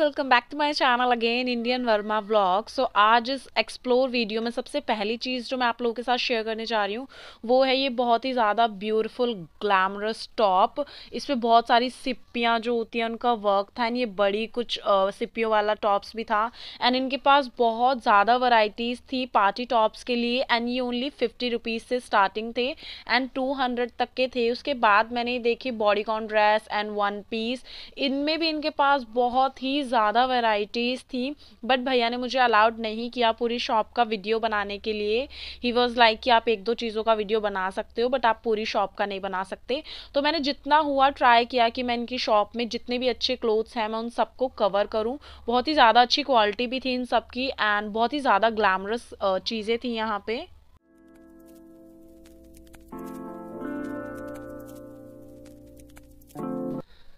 Welcome back to my channel again Indian Verma vlog. So आज इस explore video में सबसे पहली चीज़ जो मैं आप लोगों के साथ शेयर करने जा रही हूँ वो है ये बहुत ही ज़्यादा ब्यूटीफुल ग्लैमरस टॉप। इस पे बहुत सारी सिप्पियाँ जो होती हैं उनका वर्क था एंड ये बड़ी कुछ सिप्पियों वाला टॉप्स भी था एंड इनके पास बहुत ज़्यादा वैरायटीज़ थी पार्टी टॉप्स के लिए एंड ये ओनली 50 रुपीज़ से स्टार्टिंग थे एंड 200 तक के थे। उसके बाद मैंने देखी bodycon dress and one piece, इनमें भी इनके पास बहुत ही ज़्यादा वैरायटीज़ थी बट भैया ने मुझे अलाउड नहीं किया पूरी शॉप का वीडियो बनाने के लिए। ही वॉज लाइक कि आप एक दो चीज़ों का वीडियो बना सकते हो बट आप पूरी शॉप का नहीं बना सकते। तो मैंने जितना हुआ ट्राई किया कि मैं इनकी शॉप में जितने भी अच्छे क्लोथ्स हैं मैं उन सबको कवर करूं। बहुत ही ज़्यादा अच्छी क्वालिटी भी थी इन सब की एंड बहुत ही ज़्यादा ग्लैमरस चीज़ें थी यहाँ पे।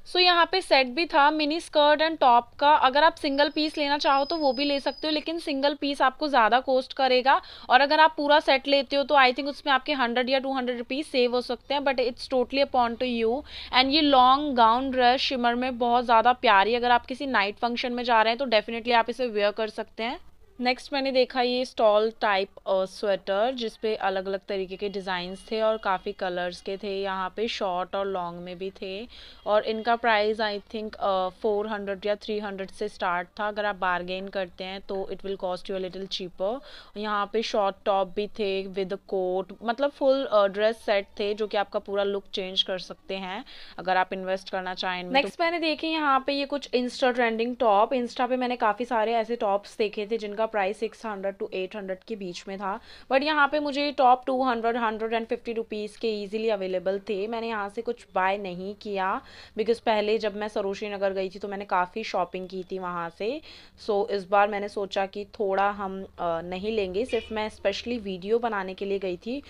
सो यहाँ पे सेट भी था मिनी स्कर्ट एंड टॉप का। अगर आप सिंगल पीस लेना चाहो तो वो भी ले सकते हो लेकिन सिंगल पीस आपको ज़्यादा कॉस्ट करेगा और अगर आप पूरा सेट लेते हो तो आई थिंक उसमें आपके 100 या 200 रुपीज़ सेव हो सकते हैं but it's totally upon two you. And ये लॉन्ग गाउन ड्रेस शिमर में बहुत ज़्यादा प्यारी, अगर आप किसी नाइट फंक्शन में जा रहे हैं तो डेफिनेटली आप इसे वेयर कर सकते हैं। नेक्स्ट मैंने देखा ये स्टॉल टाइप स्वेटर जिसपे अलग अलग तरीके के डिज़ाइंस थे और काफ़ी कलर्स के थे। यहाँ पे शॉर्ट और लॉन्ग में भी थे और इनका प्राइस आई थिंक 400 या 300 से स्टार्ट था। अगर आप बारगेन करते हैं तो it will cost you a little cheaper. यहाँ पे शॉर्ट टॉप भी थे विद कोट, मतलब फुल ड्रेस सेट थे जो कि आपका पूरा लुक चेंज कर सकते हैं अगर आप इन्वेस्ट करना चाहें। नेक्स्ट मैंने देखे यहाँ पे ये कुछ इंस्टा ट्रेंडिंग टॉप। इंस्टा पे मैंने काफ़ी सारे ऐसे टॉप्स देखे थे जिनका प्राइस 600 to 800 के बीच में था बट यहाँ पे मुझे टॉप 200 150 रुपीज़ के इजीली अवेलेबल थे। मैंने यहाँ से कुछ बाय नहीं किया बिकॉज पहले जब मैं सरोजनी नगर गई थी तो मैंने काफ़ी शॉपिंग की थी वहाँ से। सो इस बार मैंने सोचा कि थोड़ा हम नहीं लेंगे, सिर्फ मैं स्पेशली वीडियो बनाने के लिए गई थी।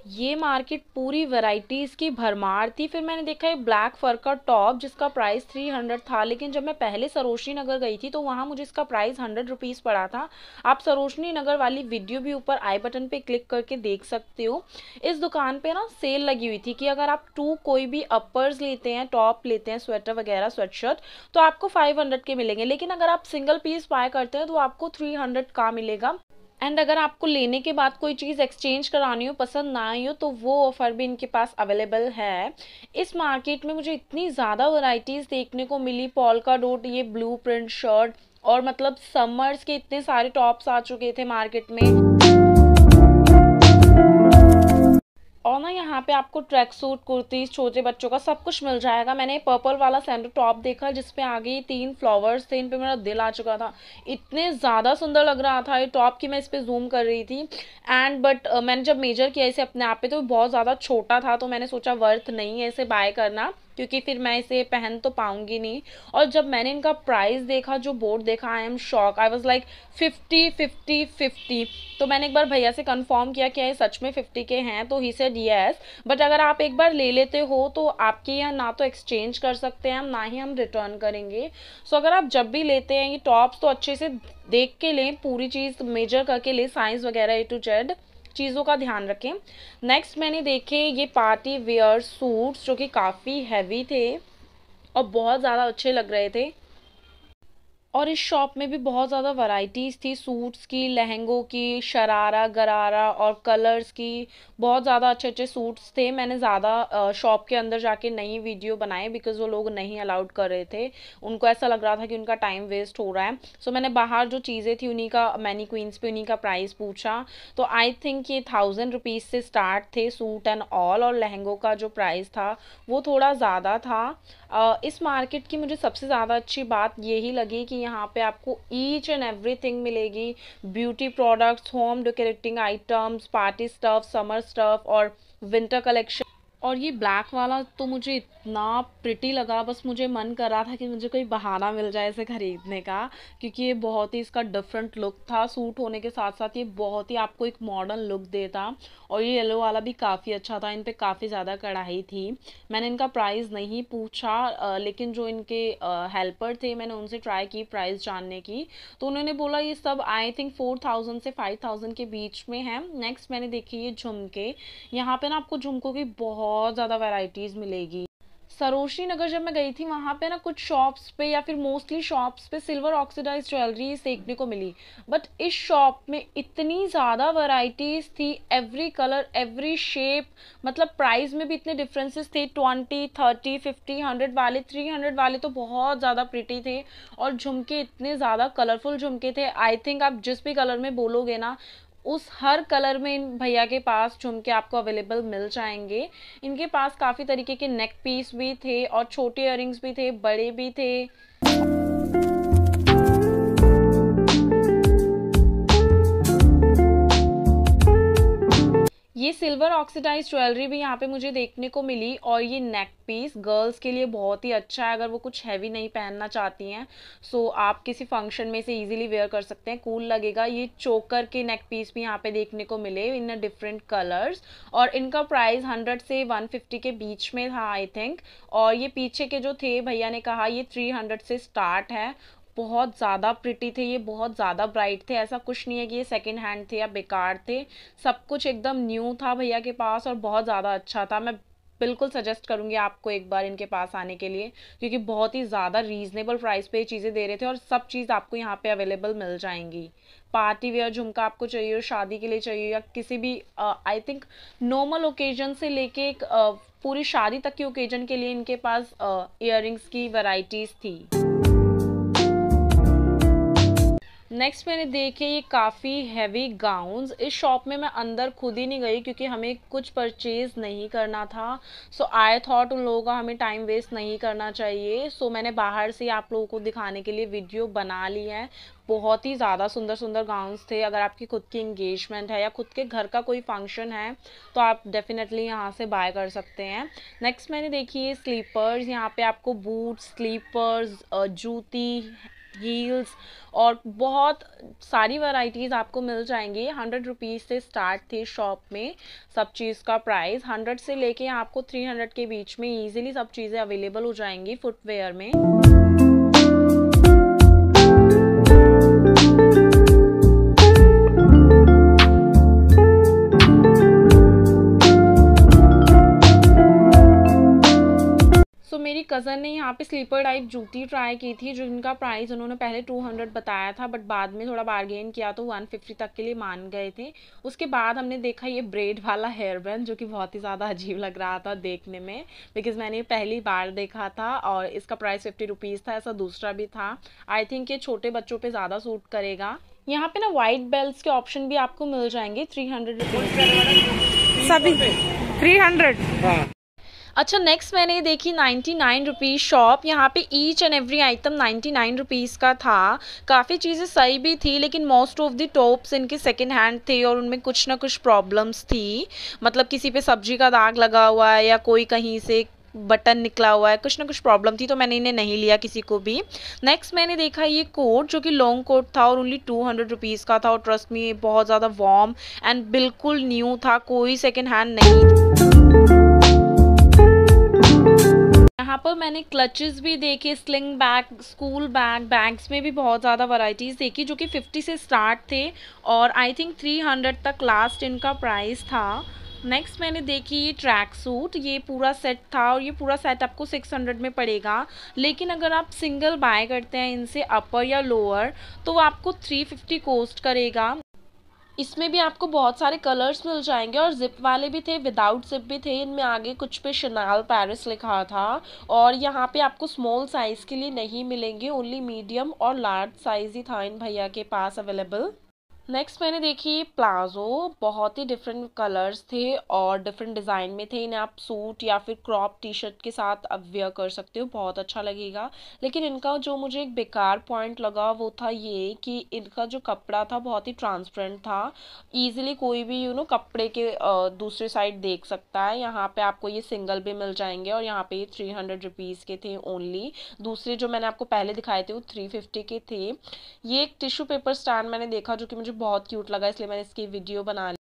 ये मार्केट पूरी वैरायटीज़ की भरमार थी। फिर मैंने देखा ये ब्लैक फर का टॉप जिसका प्राइस 300 था लेकिन जब मैं पहले सरोजनी नगर गई थी तो वहाँ मुझे इसका प्राइस 100 रुपीज़ पड़ा था। आप सरोजनी नगर वाली वीडियो भी ऊपर आई बटन पे क्लिक करके देख सकते हो। इस दुकान पे ना सेल लगी हुई थी कि अगर आप कोई भी अपर्स लेते हैं, टॉप लेते हैं, स्वेटर वगैरह स्वेटशर्ट तो आपको 500 के मिलेंगे लेकिन अगर आप सिंगल पीस बाय करते हैं तो आपको 300 का मिलेगा। एंड अगर आपको लेने के बाद कोई चीज़ एक्सचेंज करानी हो, पसंद ना आई हो तो वो ऑफ़र भी इनके पास अवेलेबल है। इस मार्केट में मुझे इतनी ज़्यादा वैरायटीज़ देखने को मिली, पॉल्का डॉट ये ब्लू प्रिंट शर्ट और मतलब समर्स के इतने सारे टॉप्स आ चुके थे मार्केट में। और ना यहाँ पे आपको ट्रैक सूट, कुर्तीज, छोटे बच्चों का सब कुछ मिल जाएगा। मैंने पर्पल वाला सैंडल टॉप देखा जिसपे आगे 3 फ्लावर्स थे, इन पे मेरा दिल आ चुका था। इतने ज़्यादा सुंदर लग रहा था ये टॉप कि मैं इस पे जूम कर रही थी एंड बट मैंने जब मेजर किया इसे अपने आप पे तो बहुत ज़्यादा छोटा था तो मैंने सोचा वर्थ नहीं है इसे बाय करना क्योंकि फिर मैं इसे पहन तो पाऊंगी नहीं। और जब मैंने इनका प्राइस देखा, जो बोर्ड देखा, I am shock. I was like 50 50 50। तो मैंने एक बार भैया से कंफर्म किया कि ये सच में 50 के हैं तो ही सेड यस। बट अगर आप एक बार ले लेते हो तो आपके यहाँ ना तो एक्सचेंज कर सकते हैं हम, ना ही हम रिटर्न करेंगे। सो अगर आप जब भी लेते हैं ये टॉप्स तो अच्छे से देख के लें, पूरी चीज़ मेजर करके लें, साइज वगैरह A to Z चीज़ों का ध्यान रखें। नेक्स्ट मैंने देखे ये पार्टी वेयर सूट्स जो कि काफ़ी हैवी थे और बहुत ज़्यादा अच्छे लग रहे थे। और इस शॉप में भी बहुत ज़्यादा वैरायटीज़ थी, सूट्स की, लहंगों की, शरारा गरारा और कलर्स की। बहुत ज़्यादा अच्छे अच्छे सूट्स थे। मैंने ज़्यादा शॉप के अंदर जाके नहीं वीडियो बनाए बिकॉज वो लोग नहीं अलाउड कर रहे थे, उनको ऐसा लग रहा था कि उनका टाइम वेस्ट हो रहा है। सो मैंने बाहर जो चीज़ें थी उन्हीं का, मैनी क्वींस पे उन्हीं का प्राइस पूछा तो आई थिंक ये 1000 रुपीज़ से स्टार्ट थे सूट एंड ऑल और लहंगों का जो प्राइस था वो थोड़ा ज़्यादा था। इस मार्केट की मुझे सबसे ज़्यादा अच्छी बात यही लगी कि यहाँ पे आपको ईच एंड एवरीथिंग मिलेगी। Beauty products, home decorating items, party stuff, summer stuff और विंटर कलेक्शन। और ये ब्लैक वाला तो मुझे इतना प्रिटी लगा, बस मुझे मन कर रहा था कि मुझे कोई बहाना मिल जाए इसे खरीदने का क्योंकि ये बहुत ही इसका डिफरेंट लुक था। सूट होने के साथ साथ ये बहुत ही आपको एक मॉडर्न लुक देता। और ये येलो वाला भी काफ़ी अच्छा था, इन पे काफ़ी ज़्यादा कढ़ाई थी। मैंने इनका प्राइस नहीं पूछा लेकिन जो इनके हेल्पर थे मैंने उनसे ट्राई की प्राइस जानने की तो उन्होंने बोला ये सब आई थिंक 4000 से 5000 के बीच में है। नेक्स्ट मैंने देखी ये झुमके। यहाँ पे ना आपको झुमकों की बहुत ज़्यादा वैरायटीज़ मिलेगी। सरोजनी नगर जब मैं गई थी वहाँ पे ना कुछ शॉप्स पे या फिर मोस्टली शॉप्स पे सिल्वर ऑक्सीडाइज ज्वेलरी देखने को मिली, बट इस शॉप में इतनी ज़्यादा वैरायटीज थी, एवरी कलर एवरी शेप, मतलब प्राइस में भी इतने डिफरेंसेस थे, 20 30 50 100 वाले, 300 वाले तो बहुत ज़्यादा प्रिटी थे। और झुमके इतने ज़्यादा कलरफुल झुमके थे, आई थिंक आप जिस भी कलर में बोलोगे ना उस हर कलर में इन भैया के पास झुमके आपको अवेलेबल मिल जाएंगे। इनके पास काफ़ी तरीके के नेक पीस भी थे और छोटे इयररिंग्स भी थे, बड़े भी थे। ये सिल्वर ऑक्सीडाइज ज्वेलरी भी यहाँ पे मुझे देखने को मिली, और ये नेक पीस गर्ल्स के लिए बहुत ही अच्छा है अगर वो कुछ हैवी नहीं पहनना चाहती हैं। सो आप किसी फंक्शन में से इजीली वेयर कर सकते हैं, कूल लगेगा। ये चोकर के नेक पीस भी यहाँ पे देखने को मिले इन डिफरेंट कलर्स, और इनका प्राइस 100 से 150 के बीच में था आई थिंक। और ये पीछे के जो थे भैया ने कहा ये 300 से स्टार्ट है। बहुत ज़्यादा प्रिटी थे ये, बहुत ज़्यादा ब्राइट थे, ऐसा कुछ नहीं है कि ये सेकंड हैंड थे या बेकार थे, सब कुछ एकदम न्यू था भैया के पास और बहुत ज़्यादा अच्छा था। मैं बिल्कुल सजेस्ट करूँगी आपको एक बार इनके पास आने के लिए, क्योंकि बहुत ही ज़्यादा रीजनेबल प्राइस पे ये चीज़ें दे रहे थे और सब चीज़ आपको यहाँ पे अवेलेबल मिल जाएंगी। पार्टी वेयर झुमका आपको चाहिए हो, शादी के लिए चाहिए या किसी भी आई थिंक नॉर्मल ओकेजन से लेके एक पूरी शादी तक की ओकेजन के लिए इनके पास इयररिंग्स की वैरायटीज़ थी। नेक्स्ट मैंने देखे ये काफ़ी हैवी गाउन्स। इस शॉप में मैं अंदर खुद ही नहीं गई क्योंकि हमें कुछ परचेज नहीं करना था। सो आई थॉट उन लोगों का हमें टाइम वेस्ट नहीं करना चाहिए। सो मैंने बाहर से आप लोगों को दिखाने के लिए वीडियो बना ली है। बहुत ही ज़्यादा सुंदर सुंदर गाउन्स थे। अगर आपकी खुद की इंगेजमेंट है या खुद के घर का कोई फंक्शन है तो आप डेफिनेटली यहाँ से बाय कर सकते हैं। नेक्स्ट मैंने देखी है स्लीपर्स। यहाँ पे आपको बूट्स, स्लीपर्स, जूती, हील्स और बहुत सारी वैरायटीज़ आपको मिल जाएंगी। 100 रुपीज़ से स्टार्ट थी शॉप में सब चीज़ का प्राइस। 100 से लेके आपको 300 के बीच में इजीली सब चीज़ें अवेलेबल हो जाएंगी फुटवेयर में। मेरी कज़न ने यहाँ पे स्लीपर टाइप जूती ट्राई की थी, जिनका प्राइस उन्होंने पहले 200 बताया था, बट बाद में थोड़ा बार्गेन किया तो 150 तक के लिए मान गए थे। उसके बाद हमने देखा ये ब्रेड वाला हेयर बैंड, जो कि बहुत ही ज़्यादा अजीब लग रहा था देखने में, बिकॉज मैंने पहली बार देखा था और इसका प्राइस 50 रुपीज़ था। ऐसा दूसरा भी था। आई थिंक ये छोटे बच्चों पर ज़्यादा सूट करेगा। यहाँ पे ना वाइट बेल्ट के ऑप्शन भी आपको मिल जाएंगे 300 रुपीज़, सभी 300। अच्छा नेक्स्ट मैंने देखी 99 रुपीज़ शॉप। यहाँ पे each and every item 99 rupees का था। काफ़ी चीज़ें सही भी थी, लेकिन मोस्ट ऑफ द टॉप्स इनके सेकंड हैंड थे और उनमें कुछ ना कुछ प्रॉब्लम्स थी। मतलब किसी पे सब्जी का दाग लगा हुआ है या कोई कहीं से बटन निकला हुआ है, कुछ ना कुछ प्रॉब्लम थी, तो मैंने इन्हें नहीं लिया किसी को भी। नेक्स्ट मैंने देखा ये कोट, जो कि लॉन्ग कोट था और ओनली 200 रुपीज़ का था, और ट्रस्ट मी बहुत ज़्यादा वार्म एंड बिल्कुल न्यू था, कोई सेकेंड हैंड नहीं। यहाँ पर मैंने क्लचेस भी देखे, sling bag, school bag, bags में भी बहुत ज़्यादा वैरायटीज़ देखी, जो कि 50 से स्टार्ट थे और आई थिंक 300 तक लास्ट इनका प्राइस था। नेक्स्ट मैंने देखी ये ट्रैक सूट। ये पूरा सेट था और ये पूरा सेट आपको 600 में पड़ेगा, लेकिन अगर आप सिंगल बाय करते हैं इनसे अपर या लोअर तो वो आपको 350 कॉस्ट करेगा। इसमें भी आपको बहुत सारे कलर्स मिल जाएंगे और जिप वाले भी थे, विदाउट जिप भी थे। इनमें आगे कुछ पे शनाल पेरिस लिखा था, और यहाँ पे आपको स्मॉल साइज़ के लिए नहीं मिलेंगे, ओनली मीडियम और लार्ज साइज़ ही था इन भैया के पास अवेलेबल। नेक्स्ट मैंने देखी प्लाजो। बहुत ही डिफरेंट कलर्स थे और डिफरेंट डिज़ाइन में थे। इन्हें आप सूट या फिर क्रॉप टी शर्ट के साथ अब वेयर कर सकते हो, बहुत अच्छा लगेगा। लेकिन इनका जो मुझे एक बेकार पॉइंट लगा वो था ये कि इनका जो कपड़ा था बहुत ही ट्रांसपेरेंट था। ईजिली कोई भी कपड़े के दूसरे साइड देख सकता है। यहाँ पे आपको ये सिंगल भी मिल जाएंगे और यहाँ पे ये 300 रुपीज़ के थे ओनली। दूसरे जो मैंने आपको पहले दिखाए थे वो 350 के थे। ये एक टिश्यू पेपर स्टैंड मैंने देखा जो कि मुझे बहुत क्यूट लगा, इसलिए मैंने इसकी वीडियो बना ली।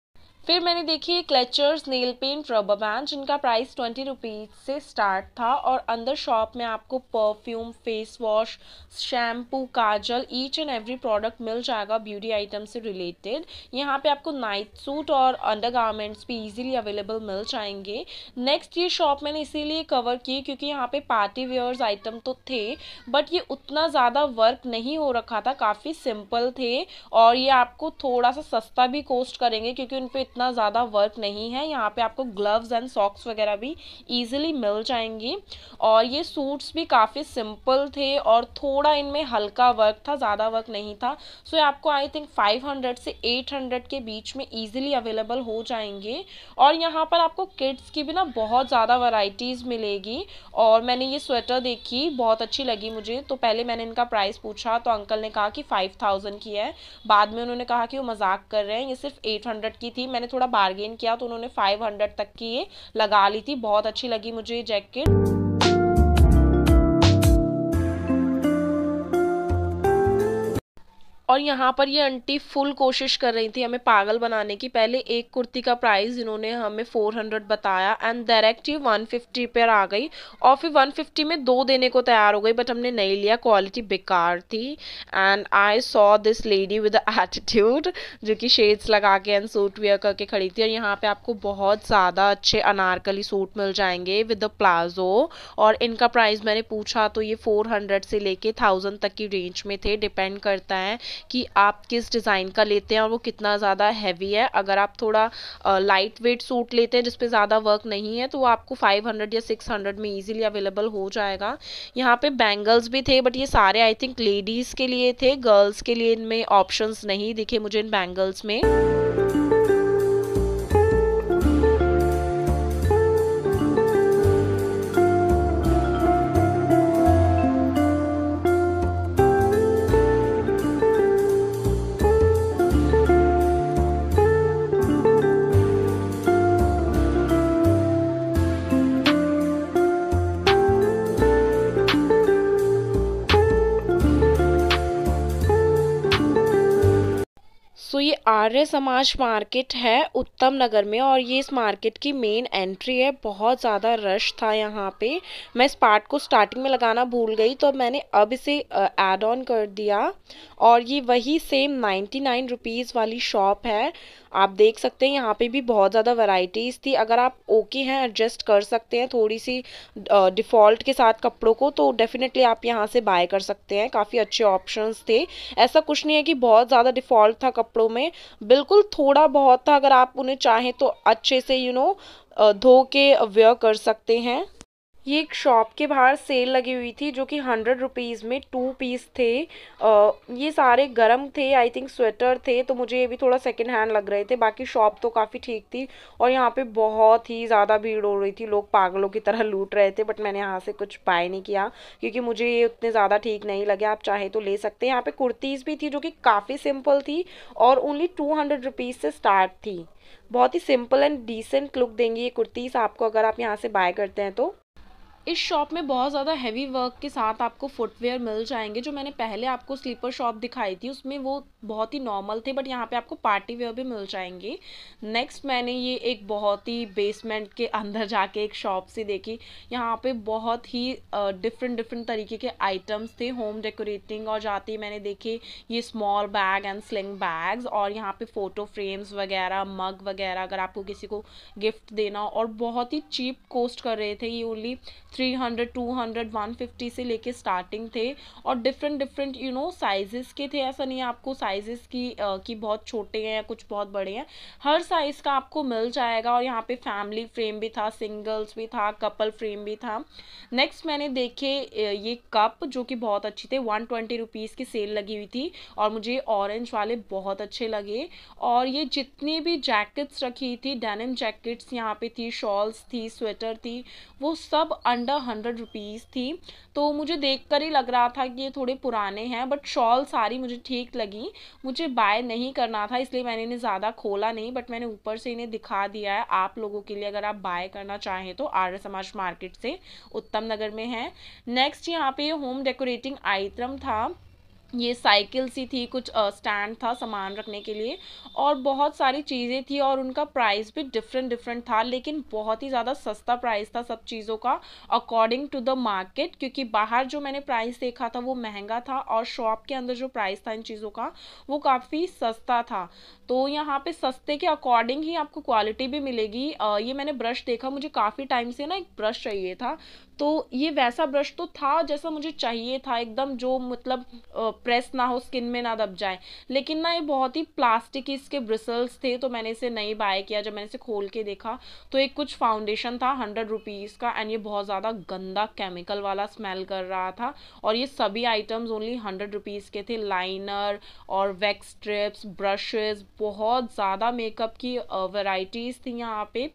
फिर मैंने देखी clutchers nail paint rubber band, जिनका प्राइस 20 रुपीज़ से स्टार्ट था। और अंदर शॉप में आपको perfume, face wash, shampoo, kajal, each and every product मिल जाएगा ब्यूटी आइटम से रिलेटेड। यहाँ पे आपको नाइट सूट और अंडरगारमेंट्स भी इजीली अवेलेबल मिल जाएंगे। नेक्स्ट ये शॉप मैंने इसीलिए कवर की क्योंकि यहाँ पे पार्टी वेयर्स आइटम तो थे, बट ये उतना ज़्यादा वर्क नहीं हो रखा था, काफ़ी सिंपल थे। और ये आपको थोड़ा सा सस्ता भी कॉस्ट करेंगे क्योंकि उन पे इतना ज़्यादा वर्क नहीं है। यहाँ पे आपको ग्लव्स एंड सॉक्स वगैरह भी इजीली मिल जाएंगी। और ये सूट्स भी काफ़ी सिंपल थे और थोड़ा इनमें हल्का वर्क था, ज़्यादा वर्क नहीं था। सो ये आपको आई थिंक 500 से 800 के बीच में इजीली अवेलेबल हो जाएंगे। और यहाँ पर आपको किड्स की भी ना बहुत ज़्यादा वैरायटीज़ मिलेगी। और मैंने ये स्वेटर देखी, बहुत अच्छी लगी मुझे, तो पहले मैंने इनका प्राइस पूछा तो अंकल ने कहा कि 5000 की है। बाद में उन्होंने कहा कि वो मजाक कर रहे हैं, ये सिर्फ 800 की थी। मैंने थोड़ा बार्गेन किया तो उन्होंने 500 तक की ये लगा ली थी। बहुत अच्छी लगी मुझे ये जैकेट। और यहाँ पर ये आंटी फुल कोशिश कर रही थी हमें पागल बनाने की। पहले एक कुर्ती का प्राइस इन्होंने हमें 400 बताया एंड डायरेक्ट ये 150 पर आ गई। और फिर 150 में 2 देने को तैयार हो गई, बट हमने नहीं लिया, क्वालिटी बेकार थी। And I saw this lady with attitude, जो कि शेड्स लगा के एंड सूट वेयर करके खड़ी थी। और यहाँ पे आपको बहुत ज़्यादा अच्छे अनारकली सूट मिल जाएंगे विद द प्लाजो। और इनका प्राइस मैंने पूछा तो ये 400 से लेके 1000 तक की रेंज में थे। डिपेंड करता है कि आप किस डिज़ाइन का लेते हैं और वो कितना ज़्यादा हैवी है। अगर आप थोड़ा लाइट वेट सूट लेते हैं जिस पे ज़्यादा वर्क नहीं है तो वो आपको 500 या 600 में इजीली अवेलेबल हो जाएगा। यहाँ पे बैंगल्स भी थे, बट ये सारे आई थिंक लेडीज़ के लिए थे, गर्ल्स के लिए इनमें ऑप्शंस नहीं दिखे मुझे इन बैंगल्स में। सो ये आर्य समाज मार्केट है उत्तम नगर में और ये इस मार्केट की मेन एंट्री है। बहुत ज़्यादा रश था यहाँ पे। मैं इस पार्ट को स्टार्टिंग में लगाना भूल गई तो मैंने अब इसे ऐड ऑन कर दिया। और ये वही सेम 99 रुपीज़ वाली शॉप है। आप देख सकते हैं यहाँ पे भी बहुत ज़्यादा वैरायटीज़ थी। अगर आप ओके हैं, एडजस्ट कर सकते हैं थोड़ी सी डिफ़ॉल्ट के साथ कपड़ों को, तो डेफिनेटली आप यहाँ से बाय कर सकते हैं। काफ़ी अच्छे ऑप्शंस थे। ऐसा कुछ नहीं है कि बहुत ज़्यादा डिफ़ॉल्ट था कपड़ों में, बिल्कुल थोड़ा बहुत था। अगर आप उन्हें चाहें तो अच्छे से धो के वेयर कर सकते हैं। ये एक शॉप के बाहर सेल लगी हुई थी जो कि 100 रुपीज़ में 2 पीस थे। ये सारे गर्म थे, आई थिंक स्वेटर थे, तो मुझे ये भी थोड़ा सेकंड हैंड लग रहे थे। बाकी शॉप तो काफ़ी ठीक थी। और यहाँ पे बहुत ही ज़्यादा भीड़ हो रही थी, लोग पागलों की तरह लूट रहे थे। बट मैंने यहाँ से कुछ बाय नहीं किया क्योंकि मुझे ये उतने ज़्यादा ठीक नहीं लगे। आप चाहे तो ले सकते हैं। यहाँ पे कुर्तीज़ भी थी जो कि काफ़ी सिंपल थी और ओनली 200 रुपीज़ से स्टार्ट थी। बहुत ही सिंपल एंड डिसेंट लुक देंगी ये कुर्तीज़ आपको अगर आप यहाँ से बाय करते हैं तो। इस शॉप में बहुत ज़्यादा हैवी वर्क के साथ आपको फुटवेयर मिल जाएंगे। जो मैंने पहले आपको स्लीपर शॉप दिखाई थी उसमें वो बहुत ही नॉर्मल थे, बट यहाँ पे आपको पार्टी वेयर भी मिल जाएंगे। नेक्स्ट मैंने ये एक बहुत ही बेसमेंट के अंदर जाके एक शॉप से देखी। यहाँ पे बहुत ही डिफरेंट तरीके के आइटम्स थे होम डेकोरेटिंग। और जाते ही मैंने देखे ये small bag and sling bags, और यहाँ पे फ़ोटो फ्रेम्स वगैरह, मग वगैरह अगर आपको किसी को गिफ्ट देना। और बहुत ही चीप कॉस्ट कर रहे थे ये, ओनली 300, 200, 150 से लेके स्टार्टिंग थे। और डिफरेंट साइजेस के थे। ऐसा नहीं है आपको साइजेस की बहुत छोटे हैं या कुछ बहुत बड़े हैं, हर साइज का आपको मिल जाएगा। और यहाँ पे फैमिली फ्रेम भी था, सिंगल्स भी था, कपल फ्रेम भी था। नेक्स्ट मैंने देखे ये कप जो कि बहुत अच्छी थे, 120 रुपीज़ की सेल लगी हुई थी और मुझे ऑरेंज वाले बहुत अच्छे लगे। और ये जितनी भी जैकेट्स रखी थी, डेनिम जैकेट्स यहाँ पे थी, शॉल्स थी, स्वेटर थी, वो सब अंडर 100 रुपीज़ थी। तो मुझे देखकर ही लग रहा था कि ये थोड़े पुराने हैं, बट शॉल सारी मुझे ठीक लगी। मुझे बाय नहीं करना था इसलिए मैंने इन्हें ज़्यादा खोला नहीं, बट मैंने ऊपर से इन्हें दिखा दिया है आप लोगों के लिए। अगर आप बाय करना चाहें तो आर्य समाज मार्केट से उत्तम नगर में है। नेक्स्ट यहाँ पे होम डेकोरेटिंग आइटम था। ये साइकिल सी थी, कुछ स्टैंड था सामान रखने के लिए, और बहुत सारी चीज़ें थी, और उनका प्राइस भी डिफरेंट डिफरेंट था, लेकिन बहुत ही ज़्यादा सस्ता प्राइस था सब चीज़ों का अकॉर्डिंग टू द मार्केट, क्योंकि बाहर जो मैंने प्राइस देखा था वो महंगा था, और शॉप के अंदर जो प्राइस था इन चीज़ों का वो काफ़ी सस्ता था। तो यहाँ पे सस्ते के अकॉर्डिंग ही आपको क्वालिटी भी मिलेगी। ये मैंने ब्रश देखा, मुझे काफ़ी टाइम से ना एक ब्रश चाहिए था, तो ये वैसा ब्रश तो था जैसा मुझे चाहिए था, एकदम जो मतलब प्रेस ना हो, स्किन में ना दब जाए, लेकिन ना ये बहुत ही प्लास्टिक की इसके ब्रिसल्स थे, तो मैंने इसे नहीं बाय किया। जब मैंने इसे खोल के देखा तो एक कुछ फाउंडेशन था 100 रुपीज़ का, एंड ये बहुत ज़्यादा गंदा केमिकल वाला स्मेल कर रहा था, और ये सभी आइटम्स ओनली 100 रुपीज़ के थे। लाइनर और वैक्स स्ट्रिप्स, ब्रशेस, बहुत ज़्यादा मेकअप की वैरायटीज़ थी यहाँ पे,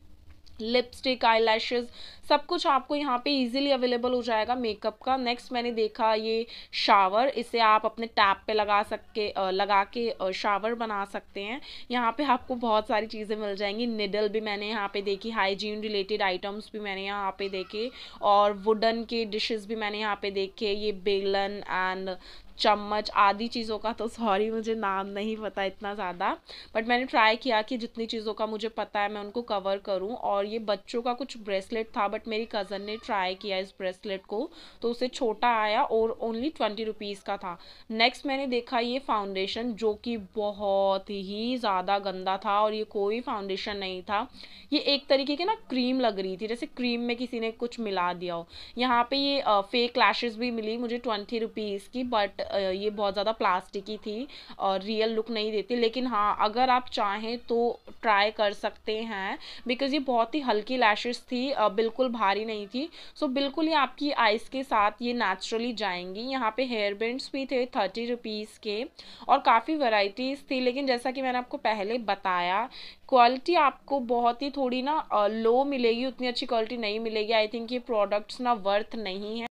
लिपस्टिक, आईलैशेस, सब कुछ आपको यहाँ पे इजीली अवेलेबल हो जाएगा मेकअप का। नेक्स्ट मैंने देखा ये शावर, इसे आप अपने टैप पे लगा के शावर बना सकते हैं। यहाँ पे आपको बहुत सारी चीज़ें मिल जाएंगी। निडल भी मैंने यहाँ पे देखी, हाइजीन रिलेटेड आइटम्स भी मैंने यहाँ पे देखे, और वुडन के डिशेस भी मैंने यहाँ पे देखे। ये बेलन एंड चम्मच आदि चीज़ों का तो सॉरी मुझे नाम नहीं पता इतना ज़्यादा, बट मैंने ट्राई किया कि जितनी चीज़ों का मुझे पता है मैं उनको कवर करूं। और ये बच्चों का कुछ ब्रेसलेट था, बट मेरी कज़न ने ट्राई किया इस ब्रेसलेट को, तो उसे छोटा आया और ओनली 20 रुपीज़ का था। नेक्स्ट मैंने देखा ये फाउंडेशन, जो कि बहुत ही ज़्यादा गंदा था, और ये कोई फाउंडेशन नहीं था, ये एक तरीके की ना क्रीम लग रही थी, जैसे क्रीम में किसी ने कुछ मिला दिया हो। यहाँ पे ये फेक लैशेस भी मिली मुझे 20 रुपीज़ की, बट ये बहुत ज़्यादा प्लास्टिक की थी और रियल लुक नहीं देती। लेकिन हाँ, अगर आप चाहें तो ट्राई कर सकते हैं, बिकॉज ये बहुत ही हल्की लैशेस थी, बिल्कुल भारी नहीं थी। सो बिल्कुल ये आपकी आइज़ के साथ ये नेचुरली जाएंगी। यहाँ पे हेयर बैंड्स भी थे 30 रुपीज़ के, और काफ़ी वैरायटीज़ थी, लेकिन जैसा कि मैंने आपको पहले बताया, क्वालिटी आपको बहुत ही थोड़ी ना लो मिलेगी, उतनी अच्छी क्वालिटी नहीं मिलेगी। आई थिंक ये प्रोडक्ट्स ना वर्थ नहीं है।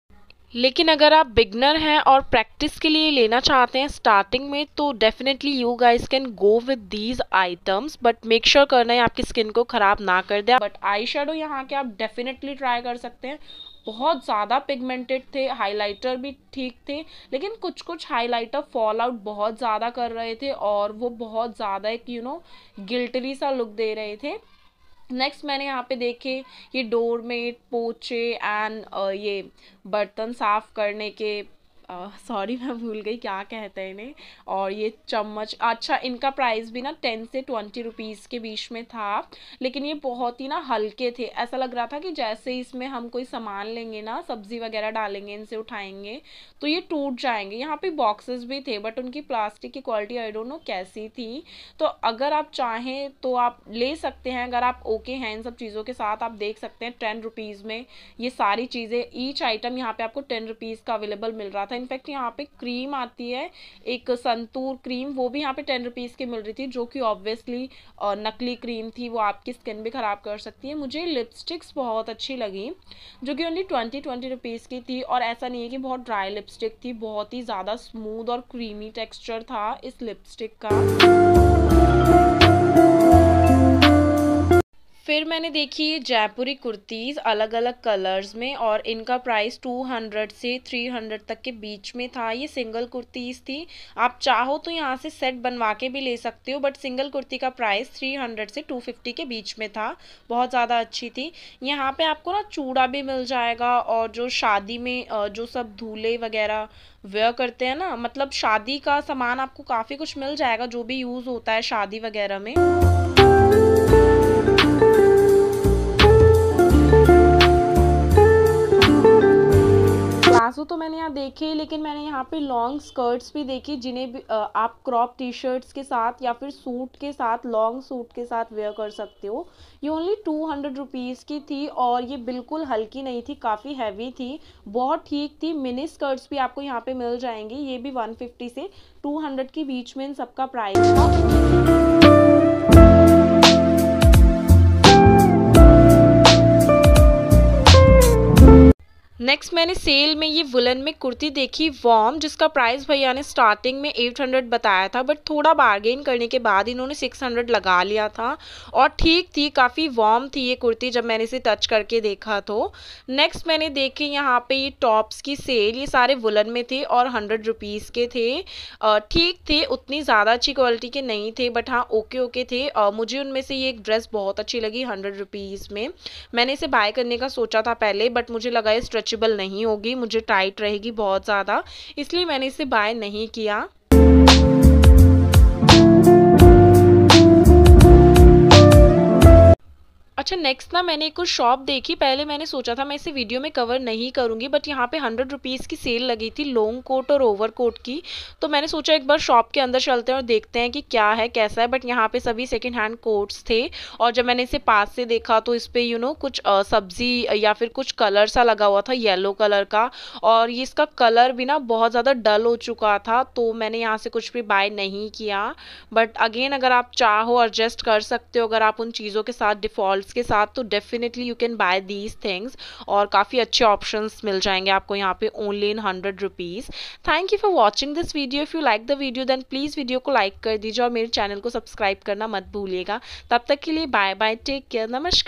लेकिन अगर आप बिगनर हैं और प्रैक्टिस के लिए लेना चाहते हैं स्टार्टिंग में, तो definitely you guys can go with these items, but make sure करना है आपकी स्किन को ख़राब ना कर दे। बट आई शेडो यहाँ के आप डेफिनेटली ट्राई कर सकते हैं, बहुत ज़्यादा पिगमेंटेड थे, हाइलाइटर भी ठीक थे, लेकिन कुछ कुछ हाइलाइटर फॉल आउट बहुत ज़्यादा कर रहे थे, और वो बहुत ज़्यादा एक गिल्टरी सा लुक दे रहे थे। नेक्स्ट मैंने यहाँ पे देखे ये डोरमेट, पोचे एंड ये बर्तन साफ करने के, सॉरी मैं भूल गई क्या कहते हैं इन्हें, और ये चम्मच। अच्छा, इनका प्राइस भी ना 10 से 20 रुपीज़ के बीच में था, लेकिन ये बहुत ही ना हल्के थे, ऐसा लग रहा था कि जैसे इसमें हम कोई सामान लेंगे ना, सब्जी वगैरह डालेंगे, इनसे उठाएंगे तो ये टूट जाएंगे। यहाँ पे बॉक्सेस भी थे, बट उनकी प्लास्टिक की क्वालिटी आई डोंट नो कैसी थी। तो अगर आप चाहें तो आप ले सकते हैं, अगर आप ओके हैं इन सब चीज़ों के साथ। आप देख सकते हैं 10 रुपीज़ में ये सारी चीज़ें, ईच आइटम यहाँ पे आपको 10 रुपीज़ का अवेलेबल मिल रहा था। इनफैक्ट यहाँ पे क्रीम आती है एक संतूर क्रीम, वो भी यहाँ पे 10 रुपीज़ की मिल रही थी, जो कि ऑब्वियसली नकली क्रीम थी, वो आपकी स्किन भी ख़राब कर सकती है। मुझे लिपस्टिक्स बहुत अच्छी लगी, जो कि ओनली 20 रुपीज़ की थी, और ऐसा नहीं है कि बहुत ड्राई लिपस्टिक थी, बहुत ही ज़्यादा स्मूथ और क्रीमी टेक्स्चर था इस लिपस्टिक का। फिर मैंने देखी ये जयपुरी कुर्तीज़ अलग अलग कलर्स में, और इनका प्राइस 200 से 300 तक के बीच में था। ये सिंगल कुर्तीज़ थी, आप चाहो तो यहाँ से सेट बनवा के भी ले सकते हो, बट सिंगल कुर्ती का प्राइस 300 से 250 के बीच में था, बहुत ज़्यादा अच्छी थी। यहाँ पे आपको ना चूड़ा भी मिल जाएगा, और जो शादी में जो सब दूल्हे वगैरह वेयर करते हैं ना, मतलब शादी का सामान आपको काफ़ी कुछ मिल जाएगा, जो भी यूज़ होता है शादी वगैरह में। प्लाजो तो मैंने यहाँ देखे, लेकिन मैंने यहाँ पे लॉन्ग स्कर्ट्स भी देखी, जिन्हें भी आप क्रॉप टी शर्ट्स के साथ या फिर सूट के साथ, लॉन्ग सूट के साथ वेयर कर सकते हो। ये ओनली 200 रुपीज़ की थी, और ये बिल्कुल हल्की नहीं थी, काफ़ी हैवी थी, बहुत ठीक थी। मिनी स्कर्ट्स भी आपको यहाँ पे मिल जाएंगी, ये भी 150 से 200 के बीच में इन सबका प्राइस था। नेक्स्ट मैंने सेल में ये वुलन में कुर्ती देखी वॉर्म, जिसका प्राइस भैया ने स्टार्टिंग में 800 बताया था, बट थोड़ा बार्गेन करने के बाद इन्होंने 600 लगा लिया था और ठीक थी, काफ़ी वॉर्म थी ये कुर्ती जब मैंने इसे टच करके देखा तो। नेक्स्ट मैंने देखे यहाँ पे ये टॉप्स की सेल, ये सारे वुलन में थे और 100 रुपीज़ के थे। ठीक थे, उतनी ज़्यादा अच्छी क्वालिटी के नहीं थे, बट हाँ ओके ओके थे। मुझे उनमें से ये एक ड्रेस बहुत अच्छी लगी 100 रुपीज़ में। मैंने इसे बाय करने का सोचा था पहले, बट मुझे लगा ये स्ट्रेचेबल नहीं होगी, मुझे टाइट रहेगी बहुत ज़्यादा, इसलिए मैंने इसे बाय नहीं किया। अच्छा नेक्स्ट ना मैंने एक कुछ शॉप देखी, पहले मैंने सोचा था मैं इसे वीडियो में कवर नहीं करूँगी, बट यहाँ पे 100 रुपीज़ की सेल लगी थी लॉन्ग कोट और ओवर कोट की, तो मैंने सोचा एक बार शॉप के अंदर चलते हैं और देखते हैं कि क्या है कैसा है। बट यहाँ पे सभी सेकेंड हैंड कोट्स थे और जब मैंने इसे पास से देखा तो इस पर कुछ सब्जी या फिर कुछ कलर सा लगा हुआ था येलो कलर का, और ये इसका कलर भी ना बहुत ज़्यादा डल हो चुका था, तो मैंने यहाँ से कुछ भी बाय नहीं किया। बट अगेन अगर आप चाहो एडजस्ट कर सकते हो अगर आप उन चीज़ों के साथ डिफ़ॉल्ट्स के साथ, तो definitely you can buy these things और काफ़ी अच्छे ऑप्शंस मिल जाएंगे आपको यहाँ पे only in 100 rupees. Thank you for watching this video. If you like the video then please video को लाइक कर दीजिए और मेरे चैनल को सब्सक्राइब करना मत भूलिएगा। तब तक के लिए बाय बाय, टेक केयर, नमस्कार।